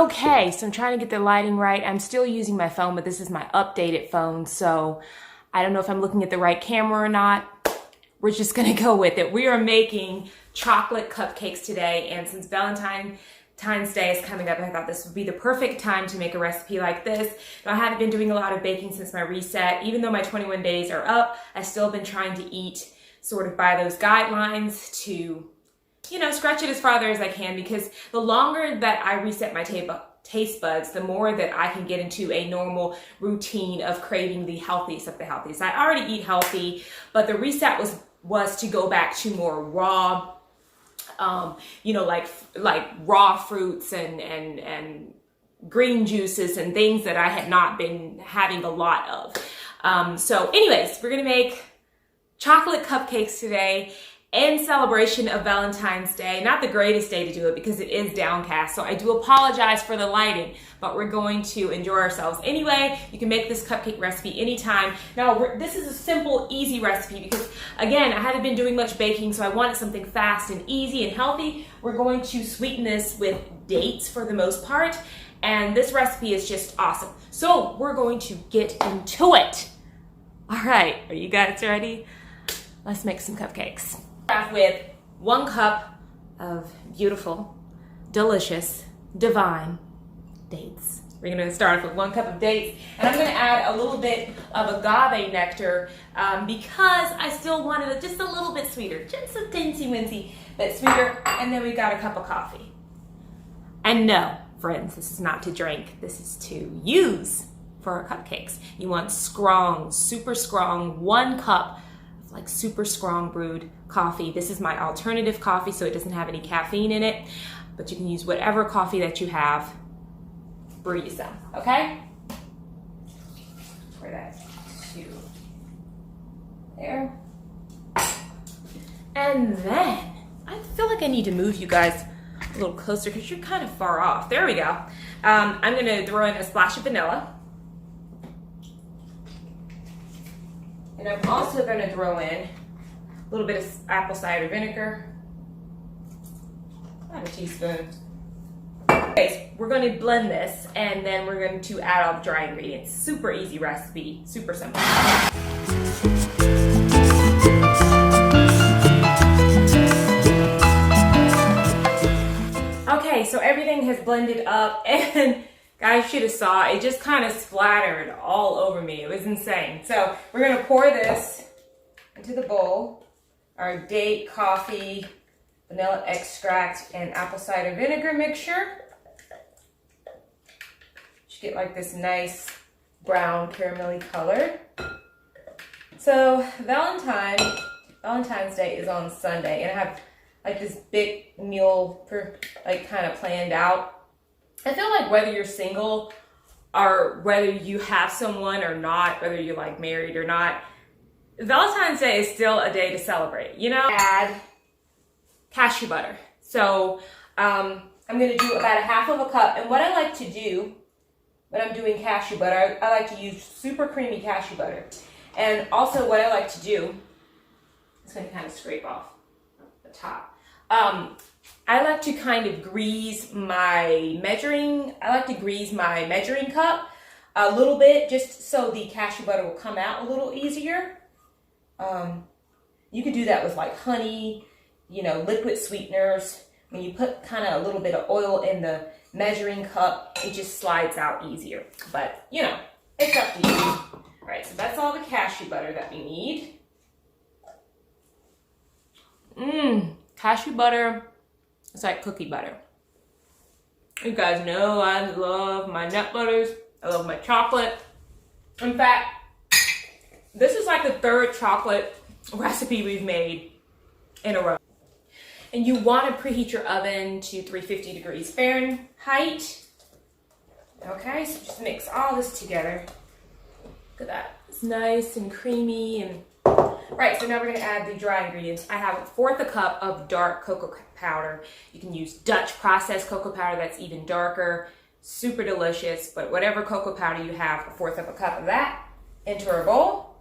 Okay, so I'm trying to get the lighting right. I'm still using my phone, but this is my updated phone, so I don't know if I'm looking at the right camera or not. We're just gonna go with it. We are making chocolate cupcakes today, and since Valentine's Day is coming up, I thought this would be the perfect time to make a recipe like this. Now, I haven't been doing a lot of baking since my reset. Even though my 21 days are up, I've still been trying to eat sort of by those guidelines to, you know, scratch it as farther as I can, because the longer that I reset my taste buds, the more that I can get into a normal routine of craving the healthiest of the healthiest. I already eat healthy, but the reset was to go back to more raw, you know, like raw fruits and green juices and things that I had not been having a lot of. So anyways, we're gonna make chocolate cupcakes today in celebration of Valentine's Day. Not the greatest day to do it because it is downcast, so I do apologize for the lighting, but we're going to enjoy ourselves anyway. You can make this cupcake recipe anytime. Now, this is a simple, easy recipe because, again, I haven't been doing much baking, so I wanted something fast and easy and healthy. We're going to sweeten this with dates for the most part, and this recipe is just awesome. So we're going to get into it. All right, are you guys ready? Let's make some cupcakes. Start with 1 cup of beautiful, delicious, divine dates. We're gonna start off with 1 cup of dates, and I'm gonna add a little bit of agave nectar because I still wanted it just a little bit sweeter, just a teensy-weensy bit sweeter, and then we got a cup of coffee. And no, friends, this is not to drink, this is to use for our cupcakes. You want strong, super strong, 1 cup like super strong brewed coffee. This is my alternative coffee, so it doesn't have any caffeine in it, but you can use whatever coffee that you have. Brew you some, okay? Pour that to there. And then, I feel like I need to move you guys a little closer because you're kind of far off. There we go. I'm gonna throw in a splash of vanilla. And I'm also going to throw in a little bit of apple cider vinegar, about a teaspoon. Okay, we're going to blend this, and then we're going to add all the dry ingredients. Super easy recipe, super simple. Okay, so everything has blended up, and guys should have saw, it just kind of splattered all over me. It was insane. So we're gonna pour this into the bowl, our date, coffee, vanilla extract, and apple cider vinegar mixture. You get like this nice brown caramelly color. So Valentine's Day is on Sunday, and I have like this big meal kind of planned out. I feel like whether you're single or whether you have someone or not, whether you're like married or not, Valentine's Day is still a day to celebrate, you know? Add cashew butter. So I'm gonna do about 1/2 cup. And what I like to do when I'm doing cashew butter, I like to use super creamy cashew butter. And also what I like to do, it's gonna kind of scrape off the top. I like to kind of grease my measuring cup a little bit, just so the cashew butter will come out a little easier. You could do that with like honey, you know, liquid sweeteners. When you put kind of a little bit of oil in the measuring cup, it just slides out easier. But, you know, it's up to you. All right, so that's all the cashew butter that we need. Cashew butter. It's like cookie butter. You guys know I love my nut butters. I love my chocolate. In fact, this is like the 3rd chocolate recipe we've made in a row. And you want to preheat your oven to 350 degrees Fahrenheit. Okay, so just mix all this together. Look at that. It's nice and creamy and right, so now we're going to add the dry ingredients. I have 1/4 cup of dark cocoa powder. You can use Dutch processed cocoa powder, that's even darker, super delicious, but whatever cocoa powder you have, 1/4 cup of that into our bowl.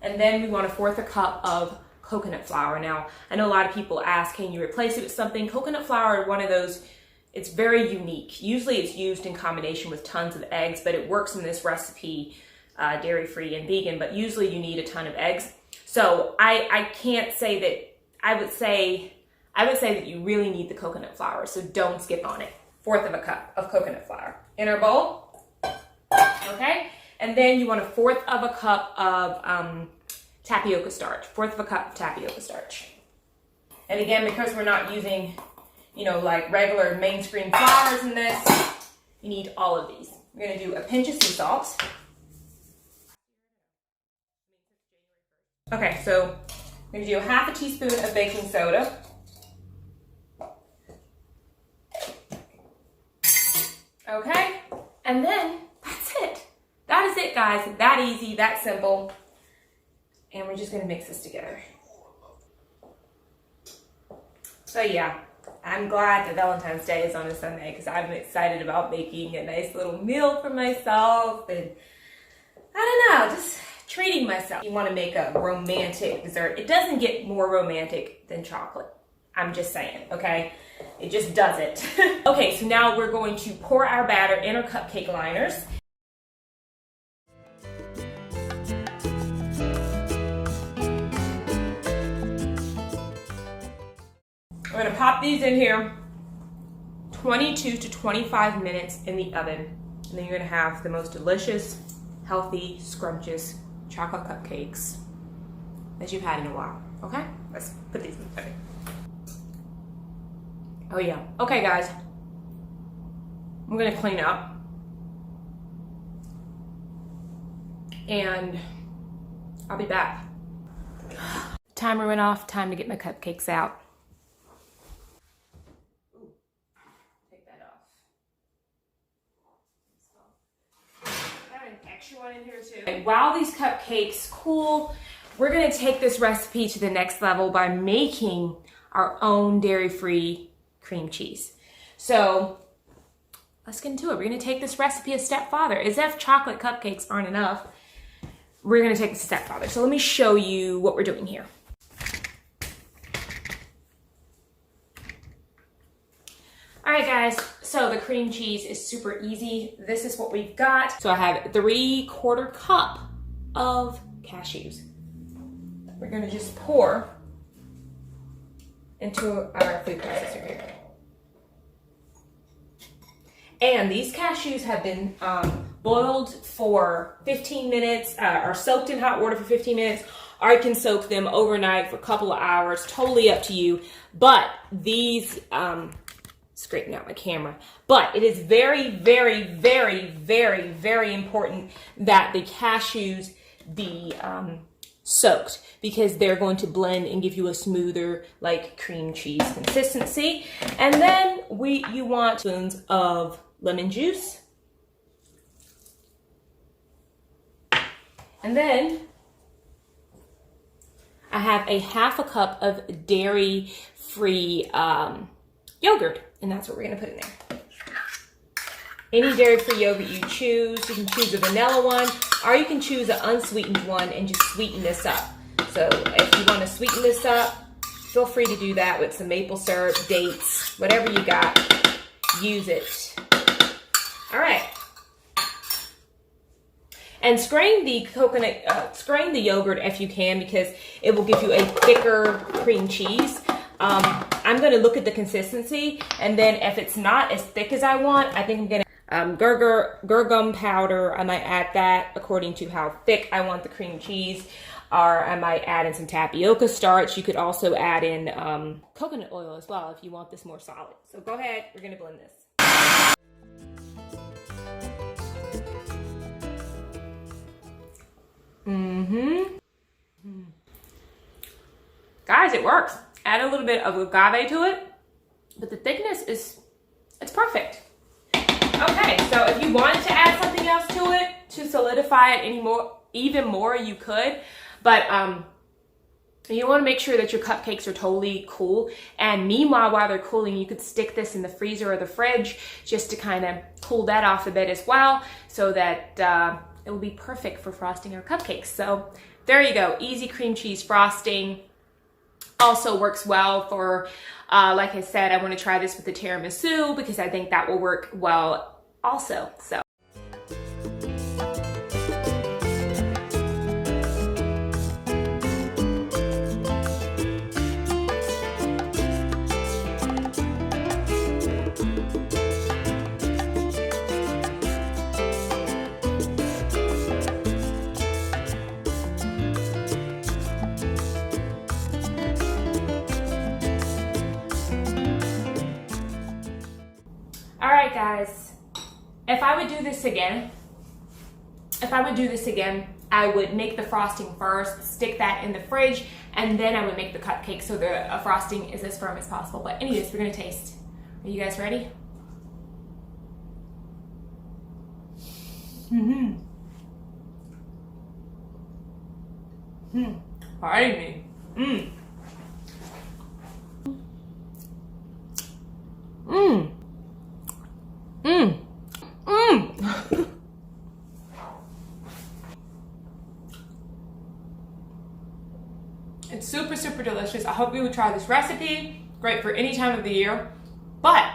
And then we want 1/4 cup of coconut flour. Now, I know a lot of people ask, can you replace it with something? Coconut flour is one of those It's very unique. Usually it's used in combination with tons of eggs, but it works in this recipe, dairy-free and vegan, but usually you need a ton of eggs. So I can't say that, I would say that you really need the coconut flour, so don't skip on it. 1/4 of a cup of coconut flour in our bowl, okay? And then you want 1/4 of a cup of tapioca starch, 1/4 of a cup of tapioca starch. And again, because we're not using, you know, like regular mainstream flours in this, you need all of these. We're gonna do a pinch of sea salt. Okay, so I'm gonna do 1/2 teaspoon of baking soda. Okay, and then that's it. That is it, guys. That easy, that simple. And we're just gonna mix this together. So yeah, I'm glad that Valentine's Day is on a Sunday because I'm excited about making a nice little meal for myself and I don't know, just treating myself. You want to make a romantic dessert. It doesn't get more romantic than chocolate. I'm just saying, okay? It just doesn't. Okay, so now we're going to pour our batter in our cupcake liners. We're gonna pop these in here 22 to 25 minutes in the oven. And then you're gonna have the most delicious, healthy, scrumptious chocolate cupcakes that you've had in a while, okay? Let's put these in the oven. Oh yeah, okay guys. I'm gonna clean up. And I'll be back. Timer went off, time to get my cupcakes out. One in here too. And while these cupcakes cool, we're gonna take this recipe to the next level by making our own dairy-free cream cheese. So let's get into it. We're gonna take this recipe a step farther. As if chocolate cupcakes aren't enough, we're gonna take this a step farther. So let me show you what we're doing here. All right, guys, so the cream cheese is super easy. This is what we've got. So I have 3/4 cup of cashews. We're gonna just pour into our food processor here. And these cashews have been boiled for 15 minutes, or soaked in hot water for 15 minutes, or you can soak them overnight for a couple of hours, totally up to you. But these, straighten out my camera. But it is very, very, very, very, very important that the cashews be soaked because they're going to blend and give you a smoother, like cream cheese consistency. And then you want spoons of lemon juice. And then I have 1/2 cup of dairy-free yogurt. And that's what we're gonna put in there. Any dairy-free yogurt you choose. You can choose a vanilla one, or you can choose an unsweetened one and just sweeten this up. So if you wanna sweeten this up, feel free to do that with some maple syrup, dates, whatever you got, use it. All right. And strain the yogurt if you can because it will give you a thicker cream cheese. I'm gonna look at the consistency, and then if it's not as thick as I want, I think I'm gonna gurgum powder. I might add that according to how thick I want the cream cheese, or I might add in some tapioca starch. You could also add in coconut oil as well if you want this more solid. So go ahead, we're gonna blend this. Guys, it works. Add a little bit of agave to it, but the thickness it's perfect. Okay, so if you wanted to add something else to it to solidify it even more, you could. But you want to make sure that your cupcakes are totally cool. And meanwhile, while they're cooling, you could stick this in the freezer or the fridge just to kind of cool that off a bit as well, so that it will be perfect for frosting our cupcakes. So there you go, easy cream cheese frosting. also works well for, like I said, I want to try this with the tiramisu because I think that will work well also. So. All right, guys, if I would do this again, I would make the frosting first, stick that in the fridge, and then I would make the cupcake so the frosting is as firm as possible. But anyways, we're gonna taste. Are you guys ready? Pardon me. It's super, super delicious. I hope you would try this recipe. Great for any time of the year, but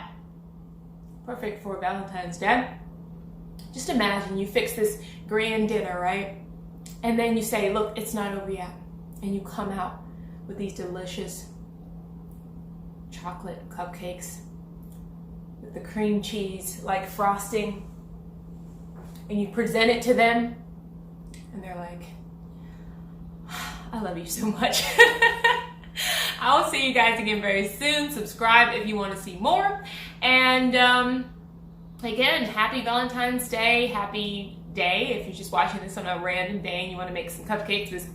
perfect for Valentine's Day. Just imagine you fix this grand dinner, right? And then you say, look, it's not over yet. And you come out with these delicious chocolate cupcakes with the cream cheese like frosting. And you present it to them and they're like, I love you so much. I'll see you guys again very soon. Subscribe if you want to see more. And again, happy Valentine's Day. Happy day if you're just watching this on a random day and you want to make some cupcakes with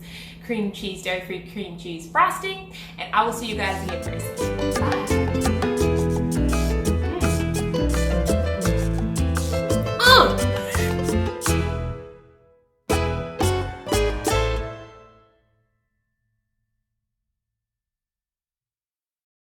cream cheese, dairy-free cream cheese frosting. And I will see you guys again very soon. Bye.